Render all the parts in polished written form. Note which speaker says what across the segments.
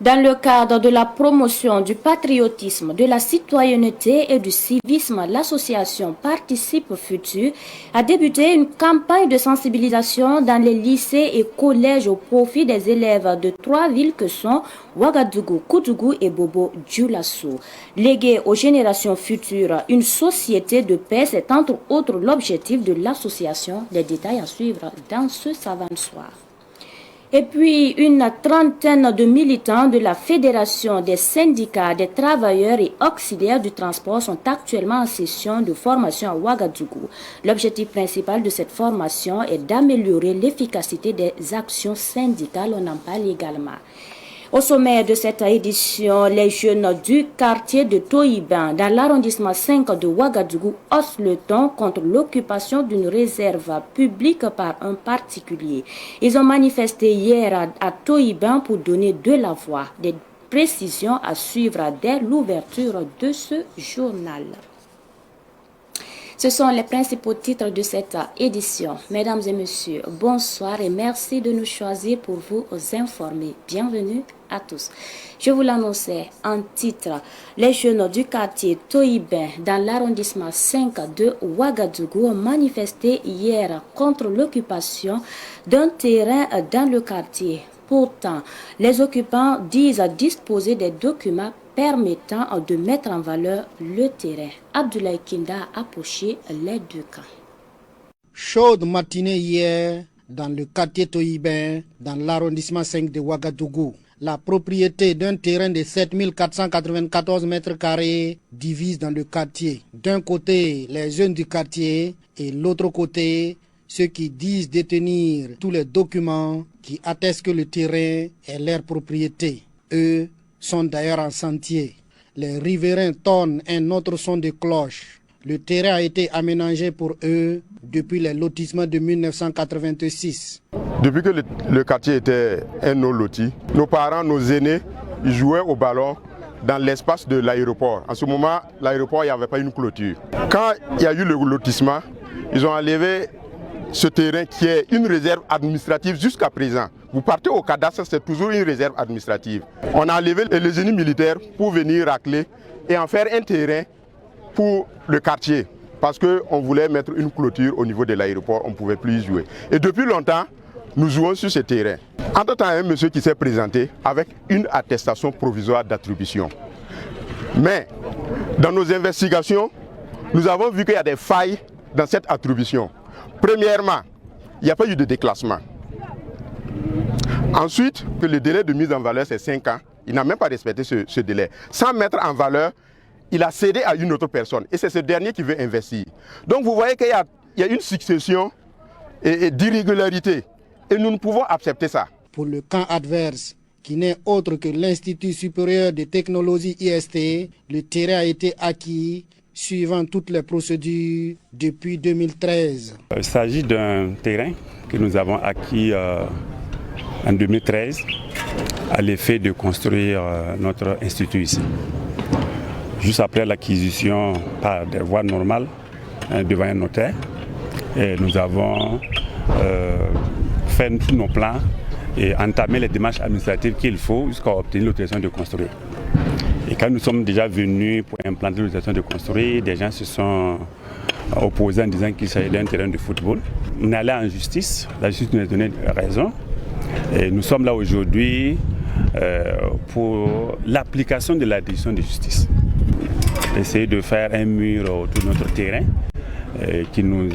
Speaker 1: Dans le cadre de la promotion du patriotisme, de la citoyenneté et du civisme, l'association Participe Futur a débuté une campagne de sensibilisation dans les lycées et collèges au profit des élèves de 3 villes que sont Ouagadougou, Koudougou et Bobo Dioulasso. Léguer aux générations futures une société de paix, c'est entre autres l'objectif de l'association. Les détails à suivre dans ce savant soir. Et puis, une trentaine de militants de la Fédération des syndicats des travailleurs et auxiliaires du transport sont actuellement en session de formation à Ouagadougou. L'objectif principal de cette formation est d'améliorer l'efficacité des actions syndicales. On en parle également. Au sommet de cette édition, les jeunes du quartier de Toïban, dans l'arrondissement 5 de Ouagadougou, haussent le ton contre l'occupation d'une réserve publique par un particulier. Ils ont manifesté hier à Toïban pour donner de la voix. Des précisions à suivre dès l'ouverture de ce journal. Ce sont les principaux titres de cette édition. Mesdames et messieurs, bonsoir et merci de nous choisir pour vous informer. Bienvenue à tous. Je vous l'annonçais en titre. Les jeunes du quartier Toïben dans l'arrondissement 5 de Ouagadougou ont manifesté hier contre l'occupation d'un terrain dans le quartier. Pourtant, les occupants disent disposer des documents permettant de mettre en valeur le terrain. Abdoulaye Kinda a approché les deux camps.
Speaker 2: Chaude matinée hier dans le quartier Toïben, dans l'arrondissement 5 de Ouagadougou. La propriété d'un terrain de 7494 mètres carrés divise dans le quartier. D'un côté, les jeunes du quartier et l'autre côté, ceux qui disent détenir tous les documents qui attestent que le terrain est leur propriété. Eux sont d'ailleurs en sentier. Les riverains tonnent un autre son de cloche. Le terrain a été aménagé pour eux depuis les lotissements de 1986.
Speaker 3: Depuis que le quartier était un non-loti, nos parents, nos aînés, ils jouaient au ballon dans l'espace de l'aéroport. En ce moment, l'aéroport, il n'y avait pas une clôture. Quand il y a eu le lotissement, ils ont enlevé ce terrain qui est une réserve administrative jusqu'à présent. Vous partez au cadastre, c'est toujours une réserve administrative. On a enlevé les génies militaires pour venir racler et en faire un terrain pour le quartier. Parce qu'on voulait mettre une clôture au niveau de l'aéroport, on ne pouvait plus y jouer. Et depuis longtemps, nous jouons sur ce terrain. Entre-temps, il y a un monsieur qui s'est présenté avec une attestation provisoire d'attribution. Mais dans nos investigations, nous avons vu qu'il y a des failles dans cette attribution. Premièrement, il n'y a pas eu de déclassement. Ensuite, que le délai de mise en valeur, c'est 5 ans. Il n'a même pas respecté ce délai. Sans mettre en valeur, il a cédé à une autre personne. Et c'est ce dernier qui veut investir. Donc vous voyez qu'il y a une succession d'irrégularités. Et nous ne pouvons accepter ça.
Speaker 2: Pour le camp adverse, qui n'est autre que l'Institut supérieur de technologie IST, le terrain a été acquis suivant toutes les procédures depuis 2013.
Speaker 4: Il s'agit d'un terrain que nous avons acquis en 2013 à l'effet de construire notre institut ici. Juste après l'acquisition par des voies normales devant un notaire, et nous avons fait tous nos plans et entamé les démarches administratives qu'il faut jusqu'à obtenir l'autorisation de construire. Et quand nous sommes déjà venus pour implanter l'autorisation de construire, des gens se sont opposés en disant qu'il s'agit d'un terrain de football. On est allé en justice, la justice nous a donné raison. Et nous sommes là aujourd'hui pour l'application de la décision de justice. Essayer de faire un mur autour de notre terrain qui nous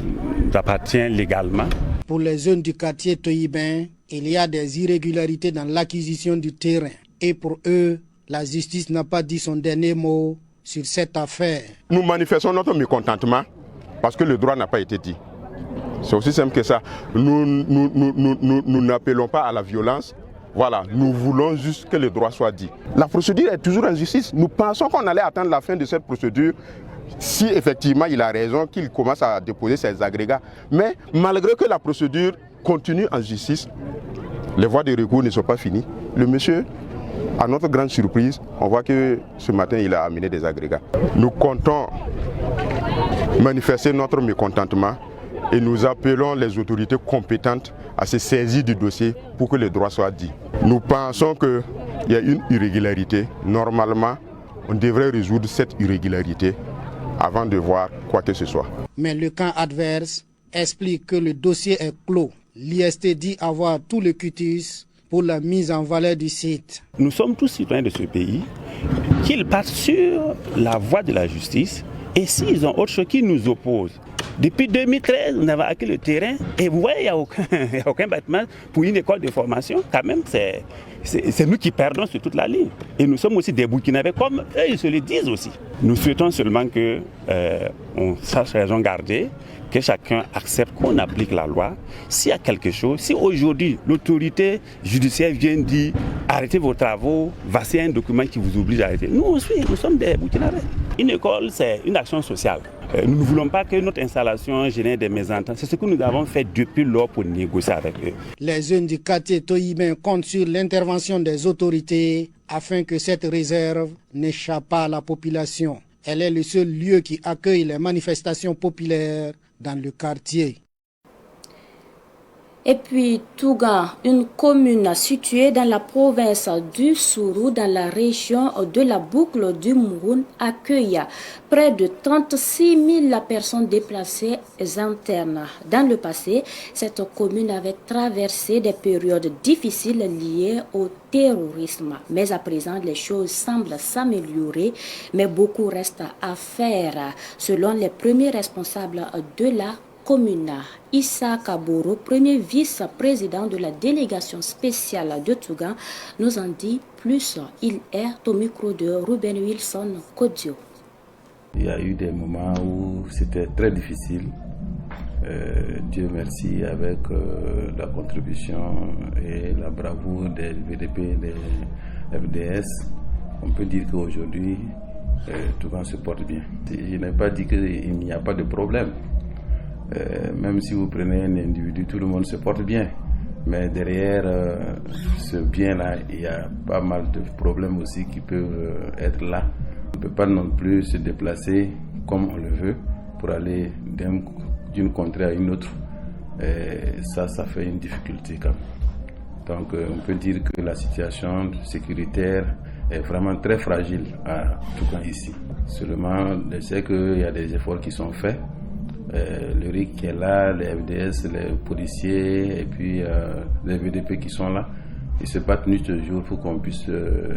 Speaker 4: appartient légalement.
Speaker 2: Pour les jeunes du quartier Toïben, il y a des irrégularités dans l'acquisition du terrain. Et pour eux, la justice n'a pas dit son dernier mot sur cette affaire.
Speaker 3: Nous manifestons notre mécontentement parce que le droit n'a pas été dit. C'est aussi simple que ça. Nous n'appelons pas à la violence. Voilà, nous voulons juste que le droit soit dit. La procédure est toujours en justice. Nous pensons qu'on allait attendre la fin de cette procédure si effectivement il a raison, qu'il commence à déposer ses agrégats. Mais malgré que la procédure continue en justice, les voies de recours ne sont pas finies. Le monsieur, à notre grande surprise, on voit que ce matin il a amené des agrégats. Nous comptons manifester notre mécontentement et nous appelons les autorités compétentes à se saisir du dossier pour que le droit soit dit. Nous pensons que il y a une irrégularité. Normalement, on devrait résoudre cette irrégularité avant de voir quoi que ce soit.
Speaker 2: Mais le camp adverse explique que le dossier est clos. L'IST dit avoir tout le cutis pour la mise en valeur du site.
Speaker 4: Nous sommes tous citoyens de ce pays, qu'ils partent sur la voie de la justice, et s'ils ont autre chose qui nous oppose. Depuis 2013, on avait acquis le terrain et vous voyez, il n'y a aucun bâtiment pour une école de formation. Quand même, c'est nous qui perdons sur toute la ligne. Et nous sommes aussi des Burkinabés, comme eux, ils se le disent aussi. Nous souhaitons seulement qu'on sache raison garder, que chacun accepte qu'on applique la loi. S'il y a quelque chose, si aujourd'hui l'autorité judiciaire vient dire arrêtez vos travaux, voici un document qui vous oblige à arrêter. Nous aussi, nous sommes des Burkinabés. Une école, c'est une action sociale. Nous ne voulons pas que notre installation génère des mésententes. C'est ce que nous avons fait depuis lors pour négocier avec eux.
Speaker 2: Les jeunes du quartier Toyiben comptent sur l'intervention des autorités afin que cette réserve n'échappe pas à la population. Elle est le seul lieu qui accueille les manifestations populaires dans le quartier.
Speaker 1: Et puis Tougan, une commune située dans la province du Sourou, dans la région de la boucle du Mouroun, accueille près de 36 000 personnes déplacées internes. Dans le passé, cette commune avait traversé des périodes difficiles liées au terrorisme. Mais à présent, les choses semblent s'améliorer, mais beaucoup reste à faire, selon les premiers responsables de la commune. Issa Kaboro, premier vice-président de la délégation spéciale de Tougan, nous en dit plus. Il est au micro de Ruben Wilson Kodio.
Speaker 5: Il y a eu des moments où c'était très difficile. Dieu merci, avec la contribution et la bravoure des VDP, des FDS, on peut dire qu'aujourd'hui, Tougan se porte bien. Je n'ai pas dit qu'il n'y a pas de problème. Même si vous prenez un individu, tout le monde se porte bien. Mais derrière ce bien-là, il y a pas mal de problèmes aussi qui peuvent être là. On ne peut pas non plus se déplacer comme on le veut pour aller d'une contrée à une autre. Ça fait une difficulté quand même. Donc on peut dire que la situation sécuritaire est vraiment très fragile à Tougan ici. Seulement, je sais qu'il y a des efforts qui sont faits. Le RIC qui est là, les FDS, les policiers et puis les VDP qui sont là, ils se battent nuit et jour pour qu'on puisse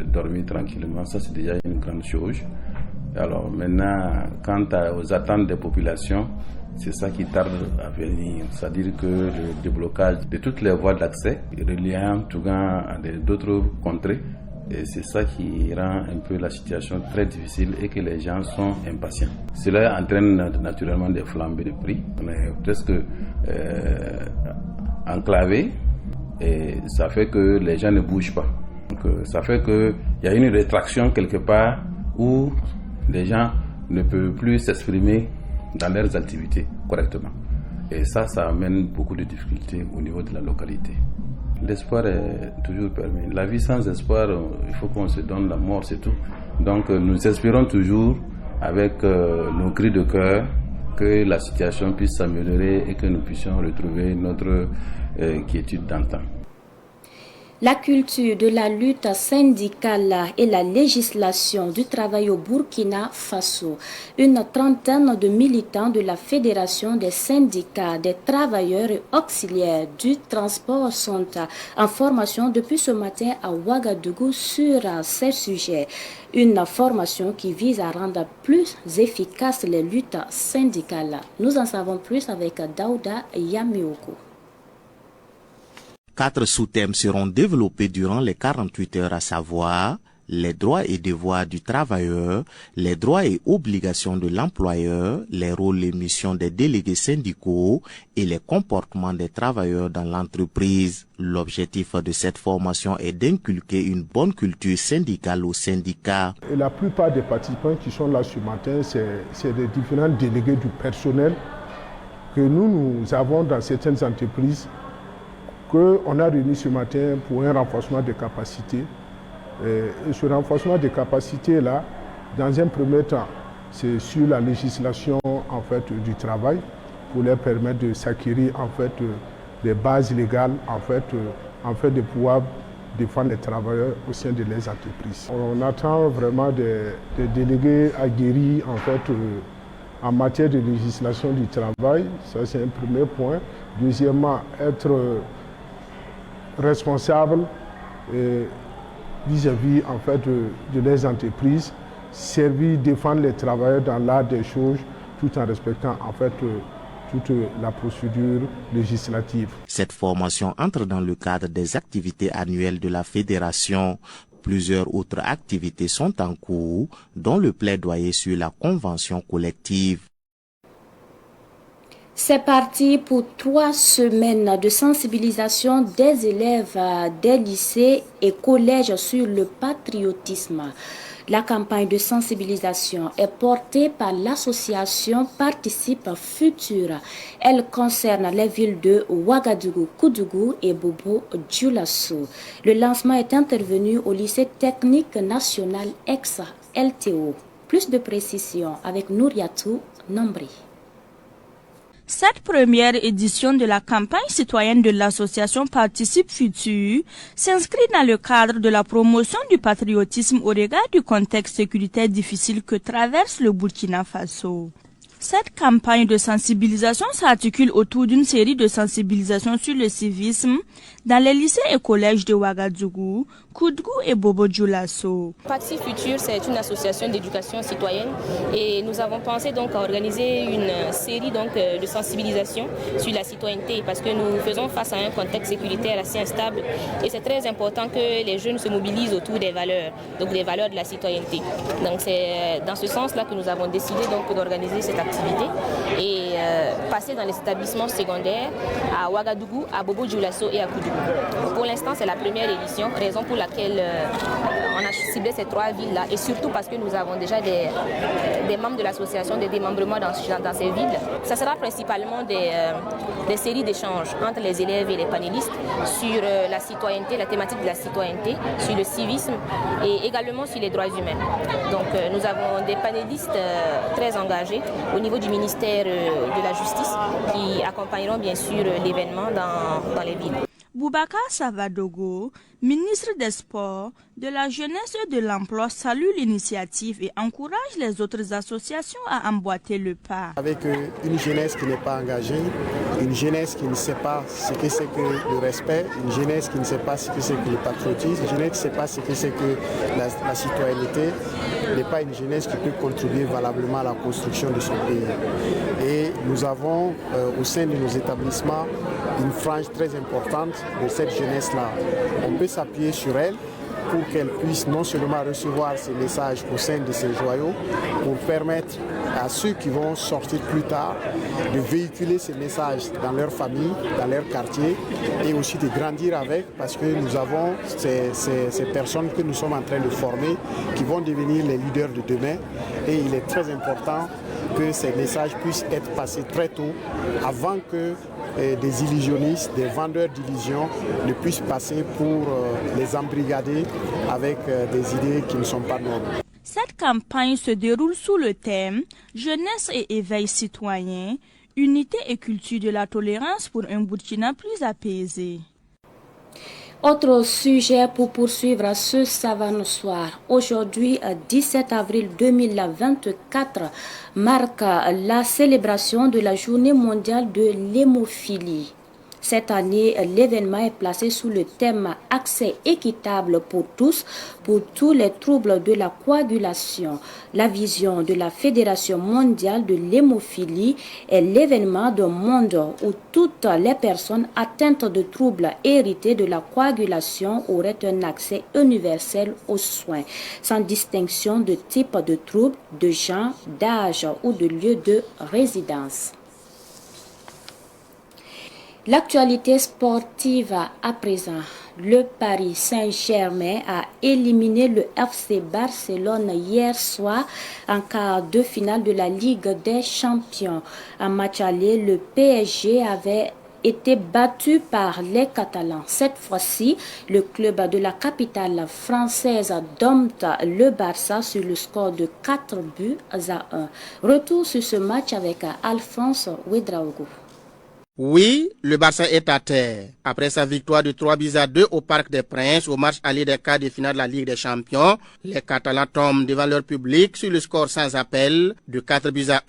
Speaker 5: dormir tranquillement. Ça, c'est déjà une grande chose. Alors maintenant, quant aux attentes des populations, c'est ça qui tarde à venir. C'est-à-dire que le déblocage de toutes les voies d'accès reliant Tougan à d'autres contrées, et c'est ça qui rend un peu la situation très difficile et que les gens sont impatients. Cela entraîne naturellement des flambées de prix. On est presque enclavé et ça fait que les gens ne bougent pas. Donc, ça fait qu'il y a une rétraction quelque part où les gens ne peuvent plus s'exprimer dans leurs activités correctement. Et ça amène beaucoup de difficultés au niveau de la localité. L'espoir est toujours permis. La vie sans espoir, il faut qu'on se donne la mort, c'est tout. Donc nous espérons toujours, avec nos cris de cœur, que la situation puisse s'améliorer et que nous puissions retrouver notre quiétude d'antan.
Speaker 1: La culture de la lutte syndicale et la législation du travail au Burkina Faso. Une trentaine de militants de la Fédération des syndicats des travailleurs et auxiliaires du transport sont en formation depuis ce matin à Ouagadougou sur ces sujets. Une formation qui vise à rendre plus efficaces les luttes syndicales. Nous en savons plus avec Daouda Yameoko.
Speaker 6: 4 sous-thèmes seront développés durant les 48 heures, à savoir les droits et devoirs du travailleur, les droits et obligations de l'employeur, les rôles et missions des délégués syndicaux et les comportements des travailleurs dans l'entreprise. L'objectif de cette formation est d'inculquer une bonne culture syndicale aux syndicats.
Speaker 7: Et la plupart des participants qui sont là ce matin, c'est des différents délégués du personnel que nous avons dans certaines entreprises, qu'on a réuni ce matin pour un renforcement des capacités. Et ce renforcement des capacités-là, dans un premier temps, c'est sur la législation en fait, du travail, pour leur permettre de s'acquérir en fait, des bases légales, en fait, de pouvoir défendre les travailleurs au sein de les entreprises. On attend vraiment des délégués aguerris en fait, en matière de législation du travail. Ça, c'est un premier point. Deuxièmement, être responsable vis-à-vis en fait, de les entreprises, servir, défendre les travailleurs dans l'art des choses, tout en respectant en fait toute la procédure législative.
Speaker 6: Cette formation entre dans le cadre des activités annuelles de la Fédération. Plusieurs autres activités sont en cours, dont le plaidoyer sur la convention collective.
Speaker 1: C'est parti pour 3 semaines de sensibilisation des élèves des lycées et collèges sur le patriotisme. La campagne de sensibilisation est portée par l'association Participe Futur. Elle concerne les villes de Ouagadougou, Koudougou et Bobo-Dioulasso. Le lancement est intervenu au lycée technique national ex-LTO. Plus de précisions avec Nouriatou Nombri.
Speaker 8: Cette première édition de la campagne citoyenne de l'association Participe Futur s'inscrit dans le cadre de la promotion du patriotisme au regard du contexte sécuritaire difficile que traverse le Burkina Faso. Cette campagne de sensibilisation s'articule autour d'une série de sensibilisations sur le civisme dans les lycées et collèges de Ouagadougou, Koudougou et Bobo-Dioulasso.
Speaker 9: Participe Futur, c'est une association d'éducation citoyenne et nous avons pensé donc à organiser une série donc de sensibilisation sur la citoyenneté parce que nous faisons face à un contexte sécuritaire assez instable et c'est très important que les jeunes se mobilisent autour des valeurs, donc des valeurs de la citoyenneté. Donc c'est dans ce sens-là que nous avons décidé donc d'organiser cette activité et passer dans les établissements secondaires à Ouagadougou, à Bobo-Dioulasso et à Koudougou. Pour l'instant, c'est la première édition, raison pour laquelle on a ciblé ces 3 villes-là et surtout parce que nous avons déjà des membres de l'association, des démembrements dans ces villes. Ça sera principalement des séries d'échanges entre les élèves et les panélistes sur la citoyenneté, la thématique de la citoyenneté, sur le civisme et également sur les droits humains. Donc nous avons des panélistes très engagés au niveau du ministère de la Justice qui accompagneront bien sûr l'événement dans les villes.
Speaker 8: Boubacar Savadogo, ministre des Sports, de la Jeunesse et de l'Emploi, salue l'initiative et encourage les autres associations à emboîter le pas.
Speaker 10: Avec une jeunesse qui n'est pas engagée, une jeunesse qui ne sait pas ce que c'est que le respect, une jeunesse qui ne sait pas ce que c'est que le patriotisme, une jeunesse qui ne sait pas ce que c'est que la citoyenneté, n'est pas une jeunesse qui peut contribuer valablement à la construction de son pays. Et nous avons au sein de nos établissements une frange très importante de cette jeunesse-là. On peut s'appuyer sur elle pour qu'elle puisse non seulement recevoir ces messages au sein de ces joyaux, pour permettre à ceux qui vont sortir plus tard de véhiculer ces messages dans leur famille, dans leur quartier et aussi de grandir avec parce que nous avons ces personnes que nous sommes en train de former qui vont devenir les leaders de demain et il est très important que ces messages puissent être passés très tôt avant que des illusionnistes, des vendeurs d'illusions ne puissent passer pour les embrigader avec des idées qui ne sont pas nobles.
Speaker 8: Cette campagne se déroule sous le thème « Jeunesse et éveil citoyen, unité et culture de la tolérance pour un Burkina plus apaisé ».
Speaker 1: Autre sujet pour poursuivre ce savant soir. Aujourd'hui, 17 avril 2024, marque la célébration de la Journée mondiale de l'hémophilie. Cette année, l'événement est placé sous le thème « Accès équitable pour tous les troubles de la coagulation ». La vision de la Fédération mondiale de l'hémophilie est l'événement d'un monde où toutes les personnes atteintes de troubles hérités de la coagulation auraient un accès universel aux soins, sans distinction de type de trouble, de genre, d'âge ou de lieu de résidence. L'actualité sportive à présent. Le Paris Saint-Germain a éliminé le FC Barcelone hier soir en quart de finale de la Ligue des Champions. En match aller, le PSG avait été battu par les Catalans. Cette fois-ci, le club de la capitale française dompte le Barça sur le score de 4-1. Retour sur ce match avec Alphonse Ouedraogo.
Speaker 2: Oui, le Barça est à terre. Après sa victoire de 3-2 au Parc des Princes au match aller des quarts de finale de la Ligue des Champions, les Catalans tombent devant leur public sur le score sans appel de 4-1.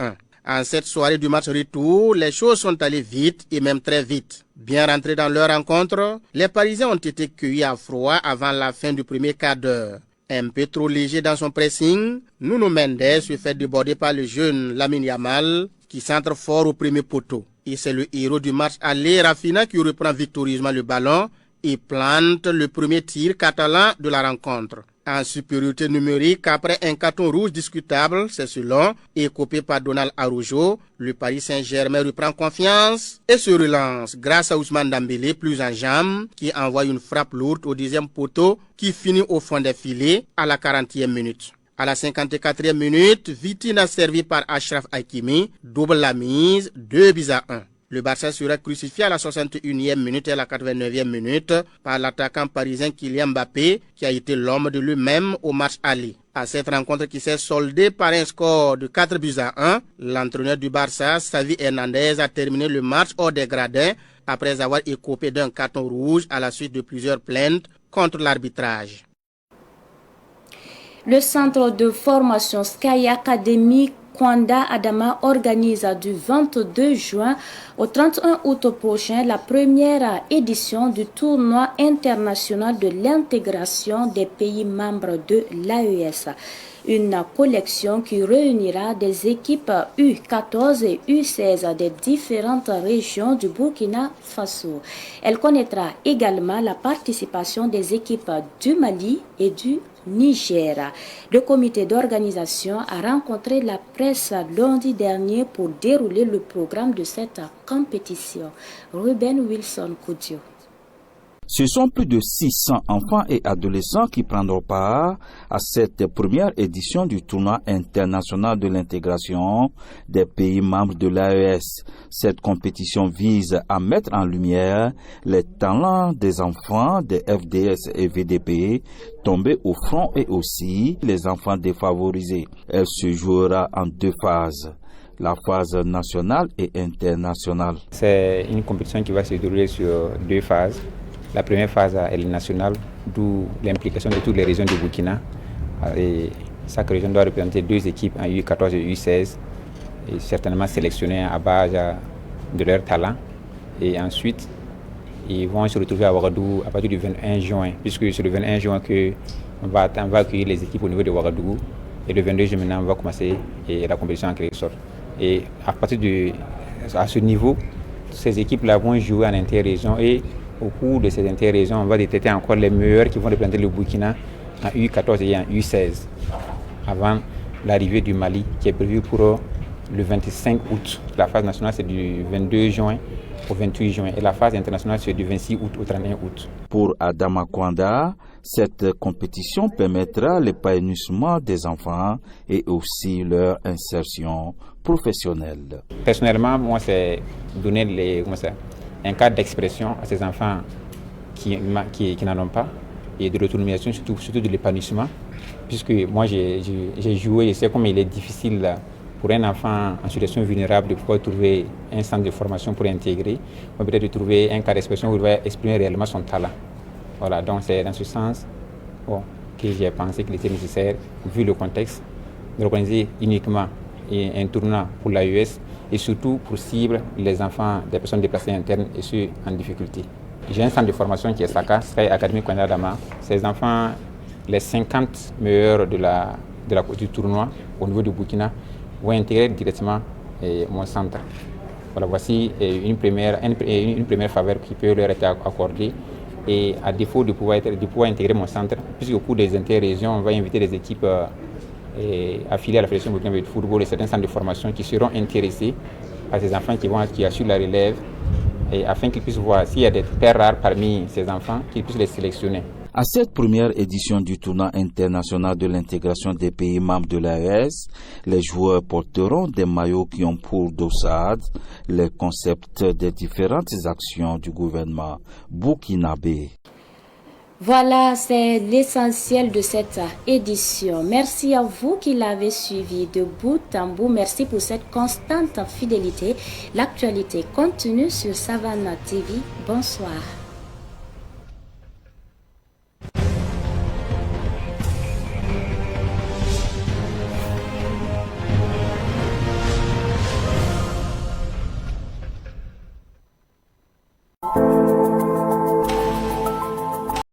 Speaker 2: En cette soirée du match retour, les choses sont allées vite et même très vite. Bien rentrés dans leur rencontre, les Parisiens ont été cueillis à froid avant la fin du premier quart d'heure. Un peu trop léger dans son pressing, Nuno Mendes se fait déborder par le jeune Lamine Yamal qui centre fort au premier poteau. Et c'est le héros du match aller, Rafinha, qui reprend victorieusement le ballon et plante le premier tir catalan de la rencontre. En supériorité numérique, après un carton rouge discutable, c'est selon, et copié par Donald Araujo, le Paris Saint-Germain reprend confiance et se relance grâce à Ousmane Dembélé, plus en jambes, qui envoie une frappe lourde au deuxième poteau qui finit au fond des filets à la 40e minute. À la 54e minute, Vitinha servi par Achraf Hakimi double la mise 2-1. Le Barça sera crucifié à la 61e minute et à la 89e minute par l'attaquant parisien Kylian Mbappé qui a été l'homme de lui-même au match aller. À cette rencontre qui s'est soldée par un score de 4-1, l'entraîneur du Barça, Xavi Hernandez, a terminé le match hors des gradins après avoir écopé d'un carton rouge à la suite de plusieurs plaintes contre l'arbitrage.
Speaker 1: Le centre de formation Sky Academy Kwanda Adama organise du 22 juin au 31 août prochain la première édition du tournoi international de l'intégration des pays membres de l'AES. Une collection qui réunira des équipes U14 et U16 des différentes régions du Burkina Faso. Elle connaîtra également la participation des équipes du Mali et du Niger. Le comité d'organisation a rencontré la presse lundi dernier pour dérouler le programme de cette compétition. Ruben Wilson Koudio.
Speaker 11: Ce sont plus de 600 enfants et adolescents qui prendront part à cette première édition du tournoi international de l'intégration des pays membres de l'AES. Cette compétition vise à mettre en lumière les talents des enfants des FDS et VDP tombés au front et aussi les enfants défavorisés. Elle se jouera en 2 phases. La phase nationale et internationale.
Speaker 12: C'est une compétition qui va se dérouler sur 2 phases. La première phase est nationale, d'où l'implication de toutes les régions du Burkina. Et chaque région doit représenter 2 équipes en U14 et U16, et certainement sélectionnées à base de leur talent. Et ensuite, ils vont se retrouver à Ouagadougou à partir du 21 juin, puisque c'est le 21 juin qu'on va accueillir les équipes au niveau de Ouagadougou. Et le 22 juin, maintenant, on va commencer la compétition en quelque sorte. Et à partir à ce niveau, ces équipes-là vont jouer en interrégion et au cours de ces interrégions, on va détecter encore les meilleurs qui vont représenter le Burkina en U14 et en U16 avant l'arrivée du Mali qui est prévue pour le 25 août. La phase nationale c'est du 22 juin au 28 juin et la phase internationale c'est du 26 août au 31 août.
Speaker 11: Pour Adama Kwanda, cette compétition permettra l'épanouissement des enfants et aussi leur insertion professionnelle.
Speaker 12: Personnellement, moi c'est donner un cadre d'expression à ces enfants qui n'en ont pas et de l'autonomisation, surtout de l'épanouissement. Puisque moi j'ai joué et c'est comme il est difficile pour un enfant en situation vulnérable de pouvoir trouver un centre de formation pour intégrer, ou peut-être de trouver un cadre d'expression où il va exprimer réellement son talent. Voilà, donc c'est dans ce sens que j'ai pensé qu'il était nécessaire, vu le contexte, d'organiser uniquement un tournoi pour l'AES et surtout pour cible les enfants des personnes déplacées internes et ceux en difficulté. J'ai un centre de formation qui est Saka, Sky Academy Kwanda Adama. Ces enfants, les 50 meilleurs du tournoi au niveau du Burkina vont intégrer directement mon centre. Voilà, voici une première faveur qui peut leur être accordée. Et à défaut de pouvoir intégrer mon centre, puisqu'au cours des interrégions, on va inviter des équipes affiliés à la Fédération burkinabé de football et certains centres de formation qui seront intéressés par ces enfants qui assurent la relève et afin qu'ils puissent voir s'il y a des pères rares parmi ces enfants, qu'ils puissent les sélectionner.
Speaker 11: À cette première édition du tournoi international de l'intégration des pays membres de l'AES, les joueurs porteront des maillots qui ont pour dossade les concepts des différentes actions du gouvernement burkinabé.
Speaker 1: Voilà, c'est l'essentiel de cette édition. Merci à vous qui l'avez suivi de bout en bout. Merci pour cette constante fidélité. L'actualité continue sur Savannah TV. Bonsoir.